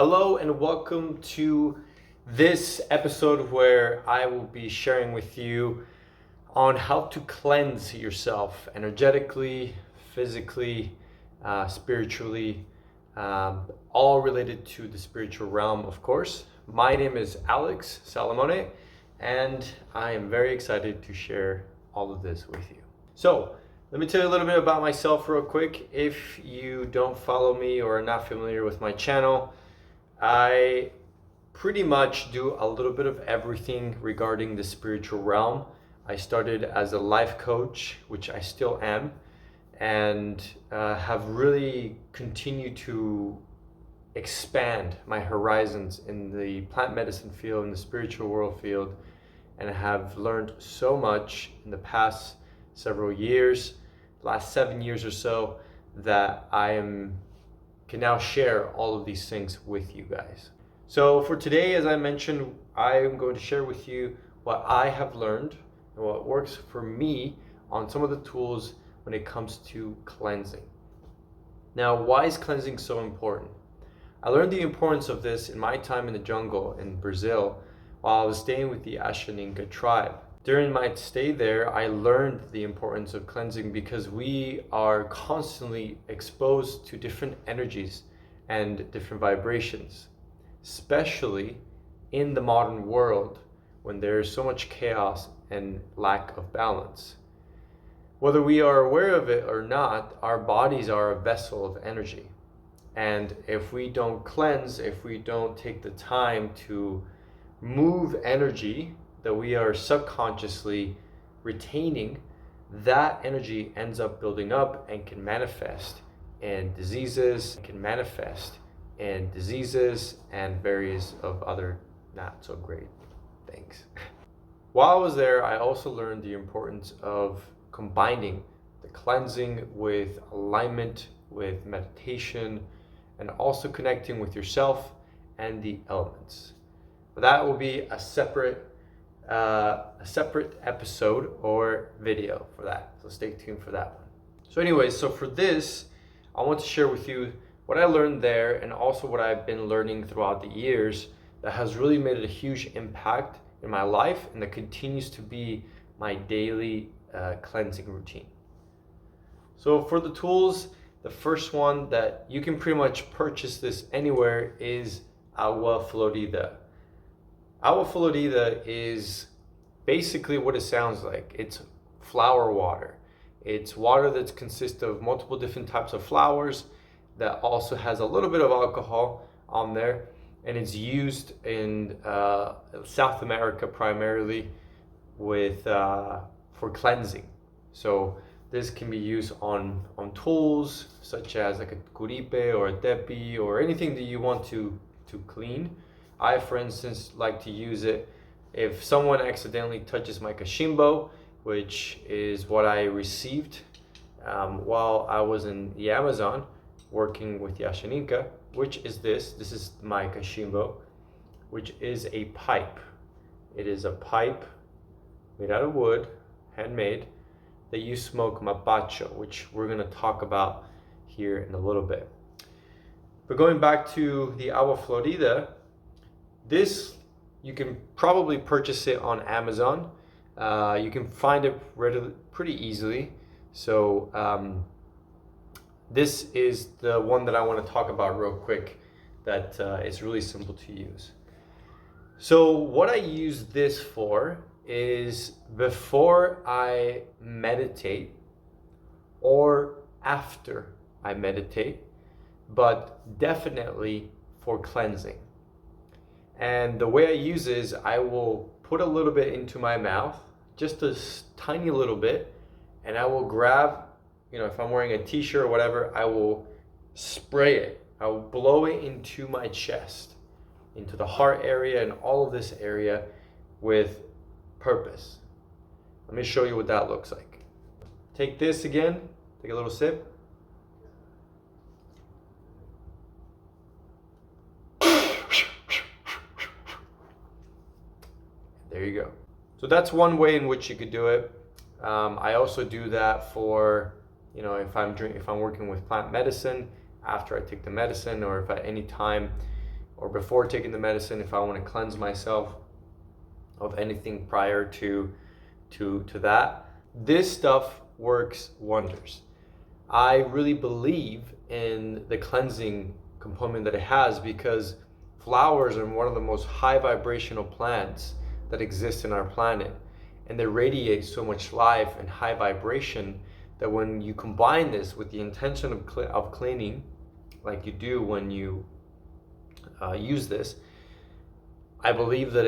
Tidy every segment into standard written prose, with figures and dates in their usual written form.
Hello and welcome to this episode where I will be sharing with you on how to cleanse yourself energetically, physically, spiritually, all related to the spiritual realm, of course. My name is Alex Salamone, and I am very excited to share all of this with you. So, let me tell you a little bit about myself real quick. If you don't follow me or are not familiar with my channel, I pretty much do a little bit of everything regarding the spiritual realm. I started as a life coach, which I still am, and have really continued to expand my horizons in the plant medicine field, in the spiritual world field, and have learned so much in the past several years, last 7 years or so, that I can now share all of these things with you guys. So for today, as I mentioned, I am going to share with you what I have learned and what works for me on some of the tools when it comes to cleansing. Now, why is cleansing so important? I learned the importance of this in my time in the jungle in Brazil while I was staying with the Ashaninka tribe. During my stay there, I learned the importance of cleansing because we are constantly exposed to different energies and different vibrations, especially in the modern world when there is so much chaos and lack of balance. Whether we are aware of it or not, our bodies are a vessel of energy. And if we don't cleanse, if we don't take the time to move energy that we are subconsciously retaining, that energy ends up building up and can manifest in diseases, and various of other not so great things. While I was there, I also learned the importance of combining the cleansing with alignment, with meditation, and also connecting with yourself and the elements. But that will be a separate episode or video for that, so stay tuned for that one. So anyways, so for this I want to share with you what I learned there and also what I've been learning throughout the years that has really made a huge impact in my life and that continues to be my daily cleansing routine. So for the tools, the first one that you can pretty much purchase this anywhere is agua florida. Agua florida is basically what it sounds like. It's flower water. It's water that consists of multiple different types of flowers that also has a little bit of alcohol on there, and it's used in South America primarily with for cleansing. So this can be used on tools such as like a curipe or a tepi or anything that you want to clean. I, for instance, like to use it if someone accidentally touches my kashimbo, which is what I received while I was in the Amazon working with the Ashaninka, which is this. This is my kashimbo, which is a pipe. It is a pipe made out of wood, handmade, that you smoke Mapacho, which we're going to talk about here in a little bit. But going back to the agua florida, this, you can probably purchase it on Amazon. You can find it pretty easily. So this is the one that I want to talk about real quick that is really simple to use. So what I use this for is before I meditate or after I meditate, but definitely for cleansing. And the way I use it is I will put a little bit into my mouth, just a tiny little bit, and I will grab, if I'm wearing a t-shirt or whatever, I will spray it. I will blow it into my chest, into the heart area and all of this area with purpose. Let me show you what that looks like. Take this again, take a little sip. There you go. So that's one way in which you could do it. I also do that for, if I'm working with plant medicine, after I take the medicine, or if at any time or before taking the medicine, if I want to cleanse myself of anything prior to that. This stuff works wonders. I really believe in the cleansing component that it has, because flowers are one of the most high vibrational plants that exist in our planet, and they radiate so much life and high vibration that when you combine this with the intention of cleaning, like you do when you use this, I believe that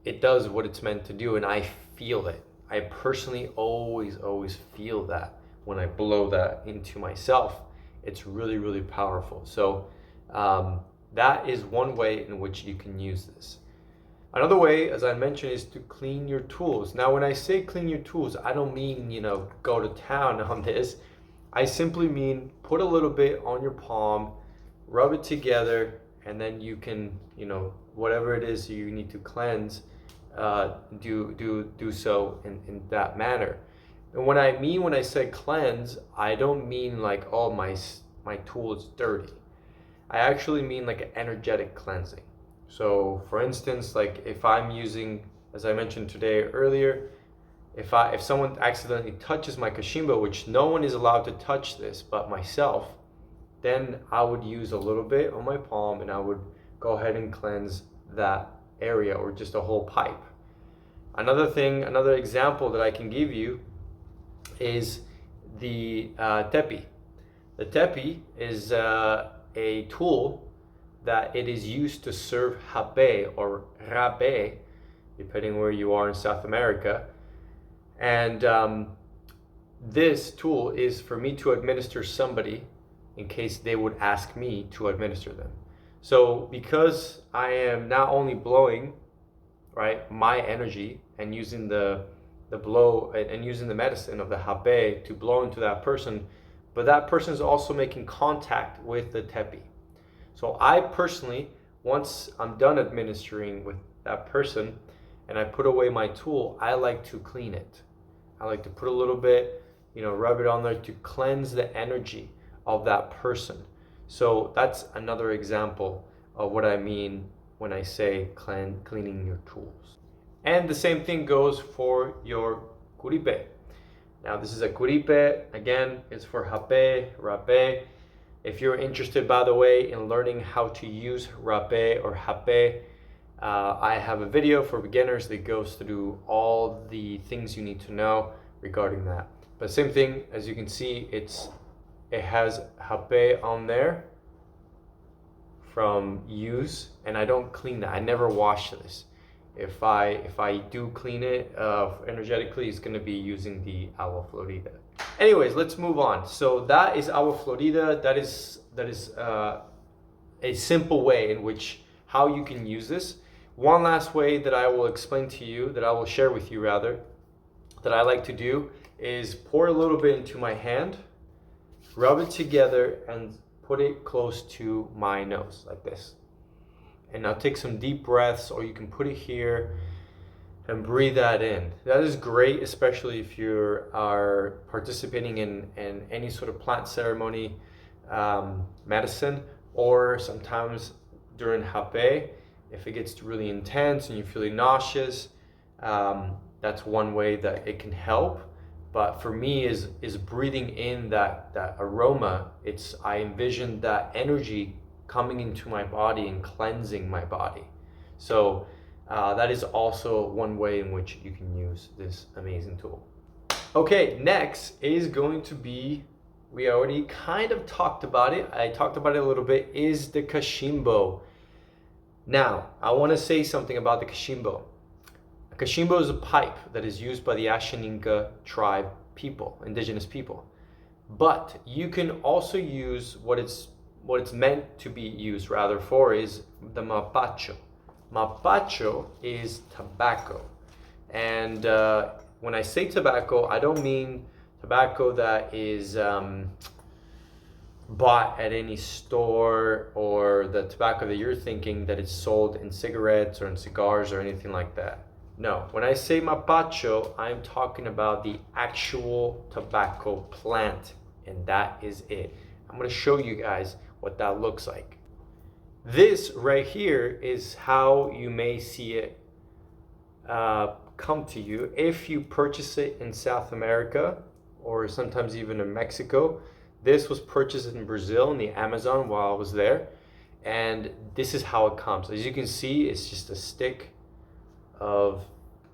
it does what it's meant to do, and I feel it. I personally always feel that when I blow that into myself. It's really, really powerful. So that is one way in which you can use this. Another way, as I mentioned, is to clean your tools. Now, when I say clean your tools, I don't mean, go to town on this. I simply mean put a little bit on your palm, rub it together, and then you can, whatever it is you need to cleanse, do so in that manner. And what I mean when I say cleanse, I don't mean like, oh, my tool is dirty. I actually mean like an energetic cleansing. So for instance, like if I'm using, as I mentioned today earlier, if someone accidentally touches my kashimbo, which no one is allowed to touch this but myself, then I would use a little bit on my palm and I would go ahead and cleanse that area, or just a whole pipe. Another example that I can give you is the tepi. The tepi is a tool that it is used to serve hape or rape, depending where you are in South America. And this tool is for me to administer somebody in case they would ask me to administer them. So because I am not only blowing, right, my energy and using the blow and using the medicine of the hape to blow into that person, but that person is also making contact with the tepi. So I personally, once I'm done administering with that person and I put away my tool, I like to clean it. I like to put a little bit, rub it on there to cleanse the energy of that person. So that's another example of what I mean when I say cleaning your tools. And the same thing goes for your curipe. Now this is a curipe, again, it's for hape, rape. If you're interested, by the way, in learning how to use rape or hape, I have a video for beginners that goes through all the things you need to know regarding that. But same thing, as you can see, it has hape on there from use, and I don't clean that. I never wash this. If I do clean it energetically, it's going to be using the agua florida. Anyways, let's move on. So that is agua florida. That is a simple way in which how you can use this. One last way that I will explain to you, that I will share with you rather, that I like to do is pour a little bit into my hand, rub it together, and put it close to my nose like this. And now take some deep breaths, or you can put it here and breathe that in. That is great, especially if you are participating in any sort of plant ceremony, medicine, or sometimes during hape, if it gets really intense and you're feeling nauseous, that's one way that it can help. But for me is breathing in that aroma. I envision that energy coming into my body and cleansing my body. So that is also one way in which you can use this amazing tool. Okay, next is going to be, we already kind of talked about it. I talked about it a little bit, is the kashimbo. Now, I want to say something about the kashimbo. A kashimbo is a pipe that is used by the Ashaninka tribe people, indigenous people. But you can also use what it's meant to be used rather for is the mapacho. Mapacho is tobacco. And when I say tobacco, I don't mean tobacco that is bought at any store, or the tobacco that you're thinking that is sold in cigarettes or in cigars or anything like that. No, when I say mapacho, I'm talking about the actual tobacco plant, and that is it. I'm going to show you guys what that looks like. This right here is how you may see it come to you if you purchase it in South America or sometimes even in Mexico. This was purchased in Brazil in the Amazon while I was there, and this is how it comes. As you can see, it's just a stick of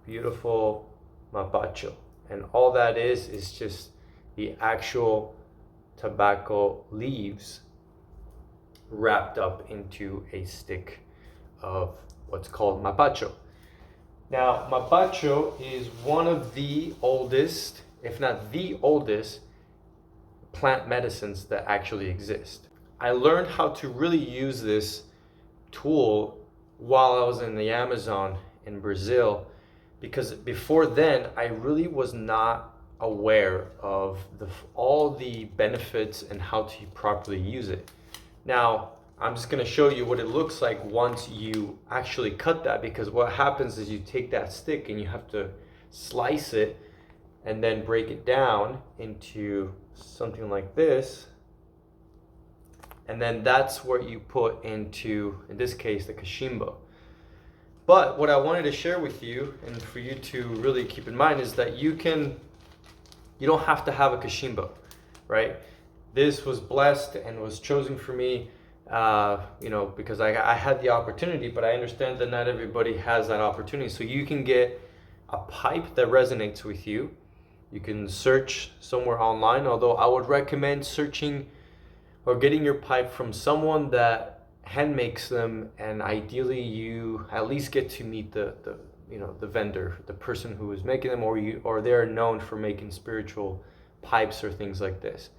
beautiful Mapacho, and all that is just the actual tobacco leaves wrapped up into a stick of what's called Mapacho. Now, Mapacho is one of the oldest, if not the oldest, plant medicines that actually exist. I learned how to really use this tool while I was in the Amazon in Brazil, because before then I really was not aware of all the benefits and how to properly use it. Now, I'm just going to show you what it looks like once you actually cut that, because what happens is you take that stick and you have to slice it and then break it down into something like this. And then that's what you put into, in this case, the cachimbo. But what I wanted to share with you and for you to really keep in mind is that you don't have to have a cachimbo, right? This was blessed and was chosen for me, because I had the opportunity, but I understand that not everybody has that opportunity. So you can get a pipe that resonates with you. You can search somewhere online, although I would recommend searching or getting your pipe from someone that hand makes them, and ideally you at least get to meet the vendor, the person who is making them, or they're known for making spiritual pipes or things like this.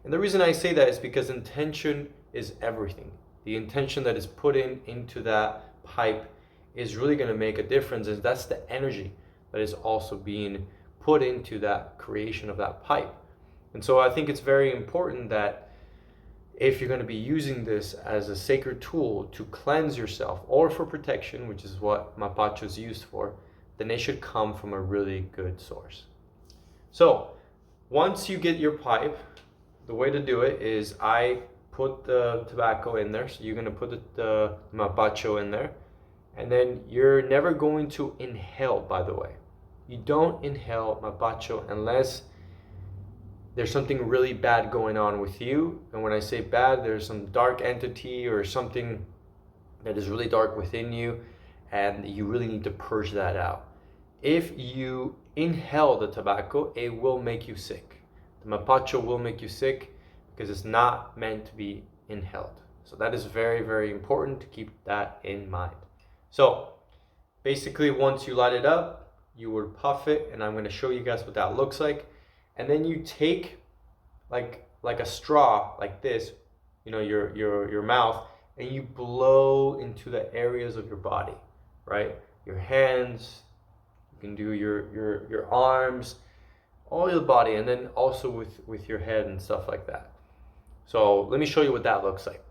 And the reason I say that is because intention is everything. The intention that is put into that pipe is really going to make a difference, and that's the energy that is also being put into that creation of that pipe. And so I think it's very important that if you're going to be using this as a sacred tool to cleanse yourself or for protection, which is what Mapacho is used for, then it should come from a really good source. So once you get your pipe, the way to do it is I put the tobacco in there. So you're going to put the Mapacho in there. And then you're never going to inhale, by the way. You don't inhale Mapacho unless there's something really bad going on with you. And when I say bad, there's some dark entity or something that is really dark within you, and you really need to purge that out. If you inhale the tobacco, it will make you sick. The Mapacho will make you sick because it's not meant to be inhaled. So that is very, very important to keep that in mind. So basically, once you light it up, you would puff it, and I'm going to show you guys what that looks like. And then you take like a straw like this, your mouth, and you blow into the areas of your body, right? Your hands, you can do your arms, all your body, and then also with your head and stuff like that. So let me show you what that looks like.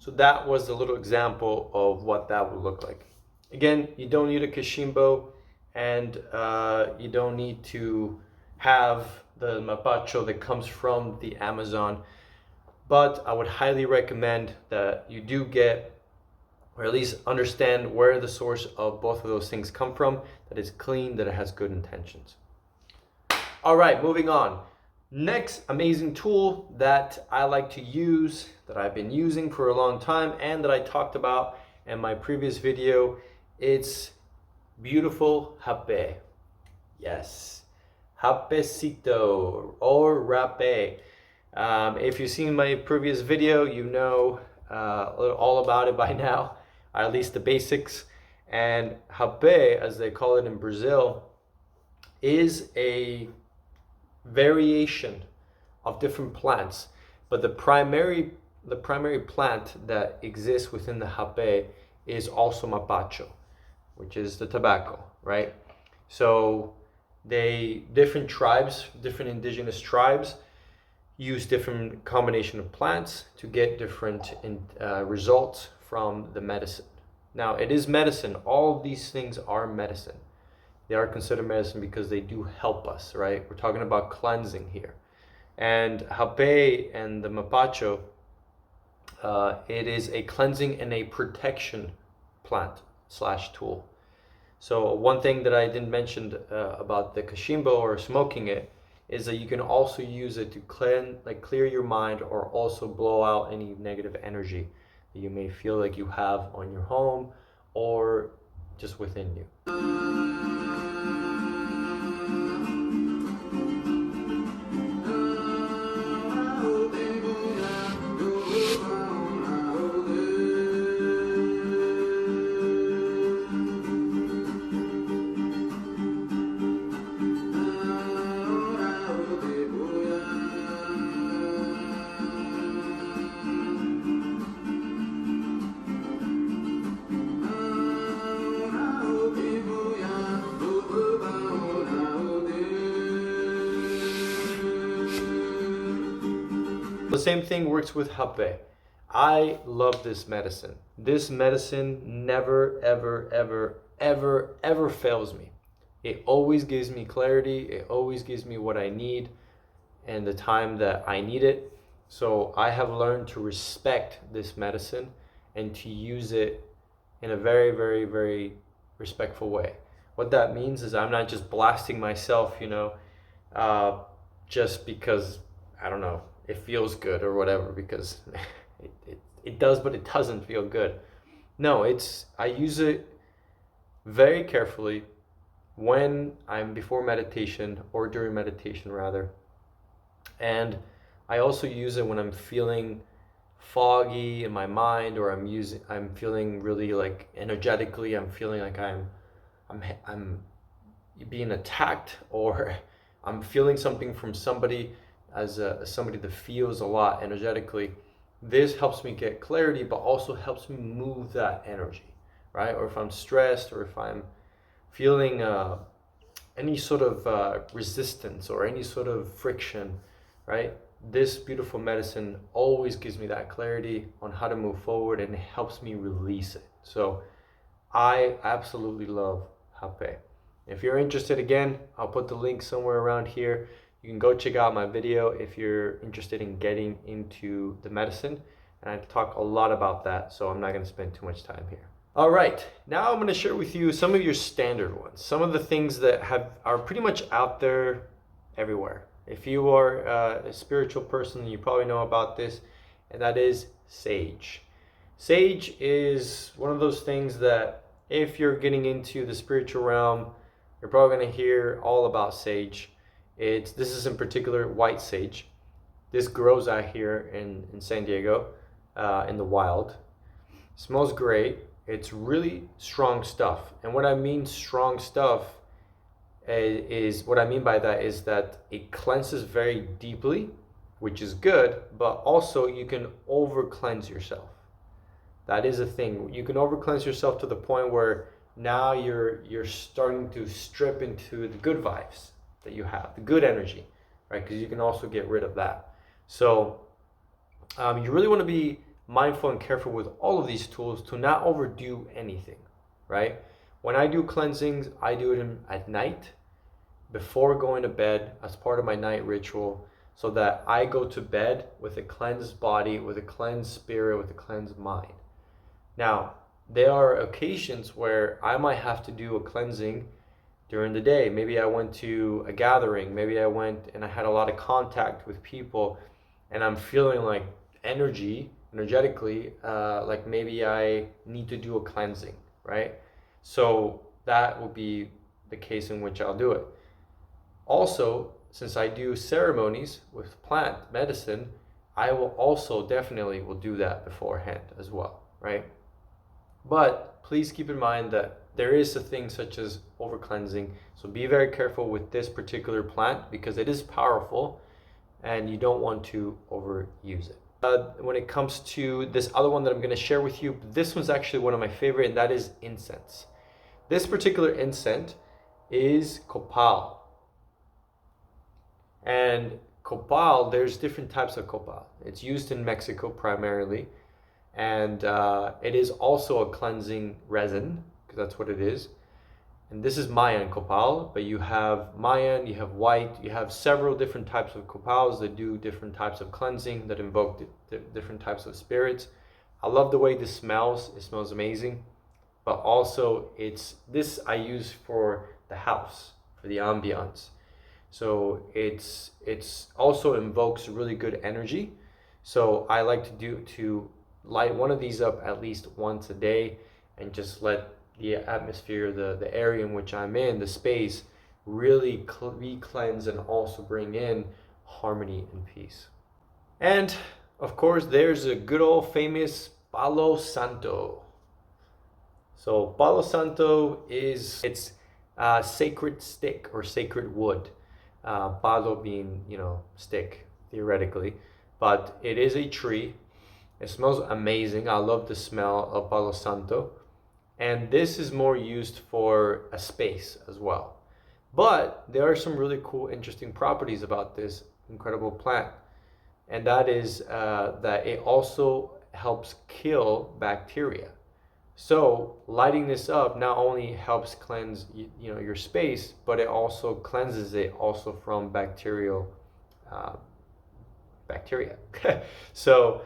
So that was a little example of what that would look like. Again, you don't need a cachimbo, and you don't need to have the Mapacho that comes from the Amazon. But I would highly recommend that you do get, or at least understand where the source of both of those things come from, that it's clean, that it has good intentions. All right, moving on. Next amazing tool that I like to use, that I've been using for a long time, and that I talked about in my previous video, it's beautiful hape. Yes, hapecito or rape. If you've seen my previous video, you know all about it by now, or at least the basics. And hape, as they call it in Brazil, is a variation of different plants, but the primary plant that exists within the hape is also Mapacho, which is the tobacco, right? So different tribes, different indigenous tribes use different combination of plants to get different results from the medicine. Now, it is medicine. All of these things are medicine. They are considered medicine because they do help us, right? We're talking about cleansing here. And Hape and the Mapacho, it is a cleansing and a protection plant slash tool. So one thing that I didn't mention about the kashimbo or smoking it is that you can also use it to clear your mind, or also blow out any negative energy that you may feel like you have on your home or just within you. The same thing works with Hape. I love this medicine. This medicine never, ever, ever, ever, ever fails me. It always gives me clarity. It always gives me what I need and the time that I need it. So I have learned to respect this medicine and to use it in a very, very, very respectful way. What that means is I'm not just blasting myself, just because, I don't know, it feels good or whatever, because it does, but it doesn't feel good. No, I use it very carefully when I'm before meditation, or during meditation rather. And I also use it when I'm feeling foggy in my mind, or I'm feeling really like energetically, I'm feeling like I'm being attacked, or I'm feeling something from somebody, as somebody that feels a lot energetically. This helps me get clarity, but also helps me move that energy, right? Or if I'm stressed, or if I'm feeling any sort of resistance or any sort of friction, right? This beautiful medicine always gives me that clarity on how to move forward, and it helps me release it. So I absolutely love Hape. If you're interested, again, I'll put the link somewhere around here. You can go check out my video if you're interested in getting into the medicine. And I talk a lot about that, so I'm not going to spend too much time here. All right, now I'm going to share with you some of your standard ones. Some of the things that are pretty much out there everywhere. If you are a spiritual person, you probably know about this, and that is sage. Sage is one of those things that if you're getting into the spiritual realm, you're probably going to hear all about sage. This is in particular white sage. This grows out here in San Diego, in the wild. It smells great. It's really strong stuff. And what I mean strong stuff what I mean by that is that it cleanses very deeply, which is good, but also you can over cleanse yourself. That is a thing. You can over cleanse yourself to the point where now you're starting to strip into the good vibes that you have, the good energy, right? Because you can also get rid of that. So you really want to be mindful and careful with all of these tools to not overdo anything, right? When I do cleansings, I do it at night before going to bed as part of my night ritual, so that I go to bed with a cleansed body, with a cleansed spirit, with a cleansed mind. Now, there are occasions where I might have to do a cleansing during the day. Maybe I went to a gathering, maybe I went and I had a lot of contact with people, and I'm feeling like energetically, like maybe I need to do a cleansing, right? So that will be the case in which I'll do it. Also, since I do ceremonies with plant medicine, I will also definitely will do that beforehand as well, right? But please keep in mind that there is a thing such as over cleansing. So be very careful with this particular plant, because it is powerful and you don't want to overuse it. When it comes to this other one that I'm going to share with you, this one's actually one of my favorite, and that is incense. This particular incense is copal. And copal, there's different types of copal. It's used in Mexico primarily. and it is also a cleansing resin, because that's what it is. And this is Mayan copal, but you have Mayan, you have white, you have several different types of copals that do different types of cleansing, that invoke different types of spirits. I love the way this smells. It smells amazing. But also this I use for the house, for the ambiance. So it's also invokes really good energy. So I like to light one of these up at least once a day, and just let the atmosphere, the area in which I'm in, the space, really re-cleanse and also bring in harmony and peace. And of course, there's a good old famous Palo Santo. So Palo Santo it's a sacred stick or sacred wood. Palo being, stick, theoretically, but it is a tree. It smells amazing. I love the smell of Palo Santo. And this is more used for a space as well. But there are some really cool, interesting properties about this incredible plant. And that is that it also helps kill bacteria. So lighting this up not only helps cleanse your space, but it also cleanses it also from bacteria. So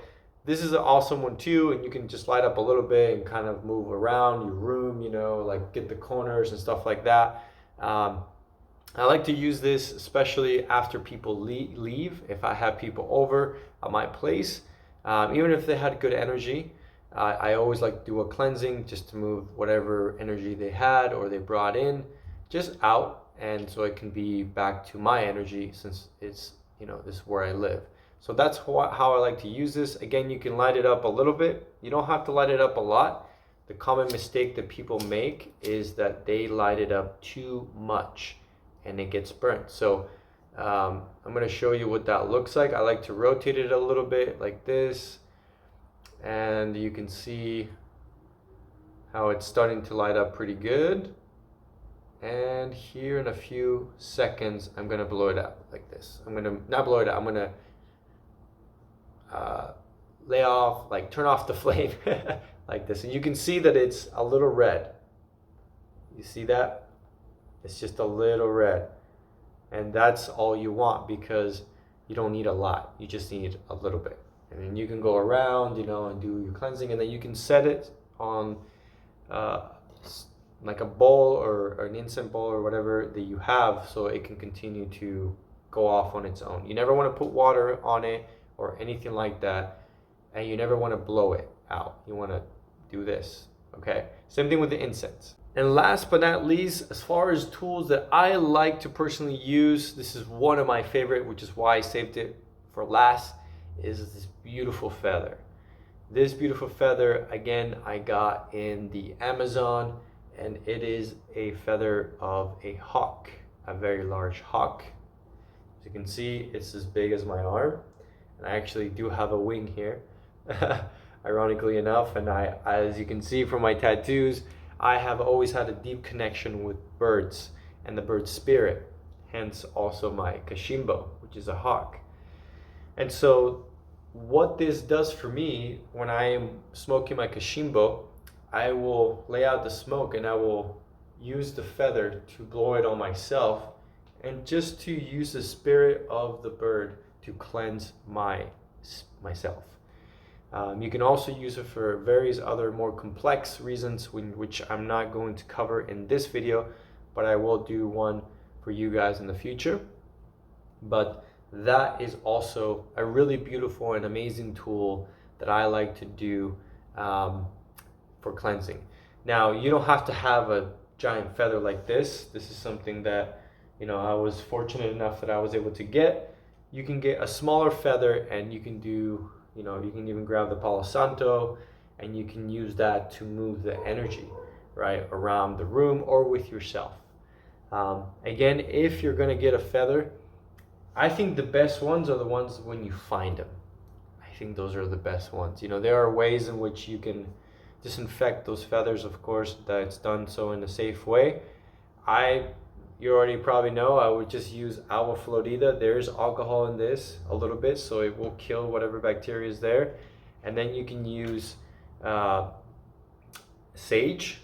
this is an awesome one too, and you can just light up a little bit and kind of move around your room, like get the corners and stuff like that. I like to use this especially after people leave. If I have people over at my place, even if they had good energy, I always like to do a cleansing just to move whatever energy they had or they brought in just out, and so it can be back to my energy, since it's this is where I live. So that's how I like to use this. Again, you can light it up a little bit. You don't have to light it up a lot. The common mistake that people make is that they light it up too much and it gets burnt. So I'm going to show you what that looks like. I like to rotate it a little bit like this, and you can see how it's starting to light up pretty good. And here in a few seconds, I'm going to blow it out like this. I'm going to not blow it out. I'm going to turn off the flame like this. And you can see that it's a little red. You see that? It's just a little red. And that's all you want, because you don't need a lot. You just need a little bit. And then you can go around, and do your cleansing, and then you can set it on like a bowl or an incense bowl or whatever that you have, so it can continue to go off on its own. You never want to put water on it or anything like that, and you never want to blow it out. You want to do this, okay? Same thing with the incense. And last but not least, as far as tools that I like to personally use, this is one of my favorite, which is why I saved it for last, is this beautiful feather. This beautiful feather, again, I got in the Amazon, and it is a feather of a hawk, a very large hawk. As you can see, it's as big as my arm, and I actually do have a wing here, ironically enough. And as you can see from my tattoos, I have always had a deep connection with birds and the bird spirit, hence also my kashimbo, which is a hawk. And so what this does for me, when I am smoking my kashimbo, I will lay out the smoke and I will use the feather to blow it on myself, and just to use the spirit of the bird to cleanse myself. You can also use it for various other more complex reasons, which I'm not going to cover in this video, but I will do one for you guys in the future. But that is also a really beautiful and amazing tool that I like to do for cleansing. Now, you don't have to have a giant feather like this. This is something that I was fortunate enough that I was able to get. You can get a smaller feather, and you can do you can even grab the Palo Santo, and you can use that to move the energy right around the room or with yourself. Again, if you're going to get a feather, I think the best ones are the ones when you find them. I think those are the best ones. There are ways in which you can disinfect those feathers, of course, that it's done so in a safe way. You already probably know, I would just use agua florida. There's alcohol in this a little bit, so it will kill whatever bacteria is there. And then you can use sage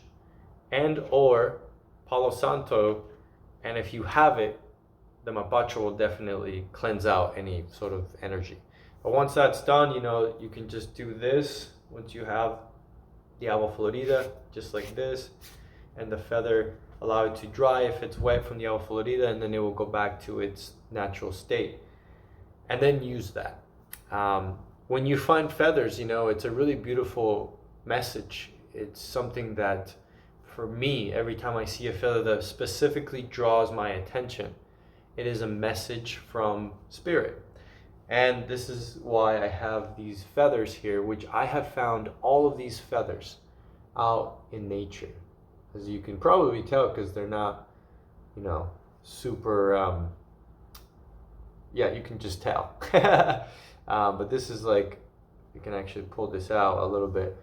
and or Palo Santo, and if you have it, the Mapacho will definitely cleanse out any sort of energy. But once that's done, you can just do this once you have the agua florida, just like this, and the feather, allow it to dry if it's wet from the agua florida, and then it will go back to its natural state. And then use that. When you find feathers, it's a really beautiful message. It's something that, for me, every time I see a feather that specifically draws my attention, it is a message from spirit. And this is why I have these feathers here, which I have found all of these feathers out in nature. As you can probably tell, because they're not, super, you can just tell. But this is like, you can actually pull this out a little bit.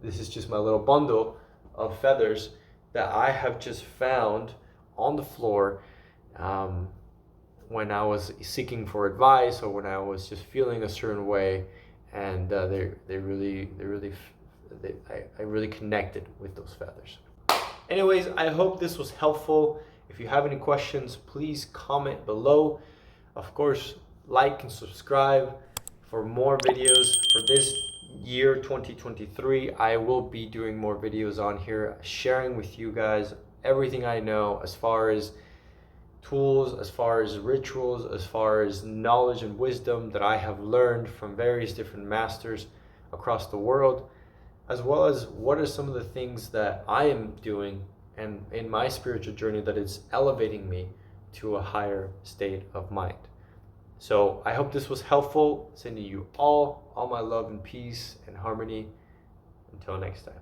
This is just my little bundle of feathers that I have just found on the floor when I was seeking for advice, or when I was just feeling a certain way, and I really connected with those feathers. Anyways, I hope this was helpful. If you have any questions, please comment below. Of course, like and subscribe for more videos. For this year 2023, I will be doing more videos on here, sharing with you guys everything I know as far as tools, as far as rituals, as far as knowledge and wisdom that I have learned from various different masters across the world, as well as what are some of the things that I am doing and in my spiritual journey that is elevating me to a higher state of mind. So I hope this was helpful. Sending you all my love and peace and harmony. Until next time.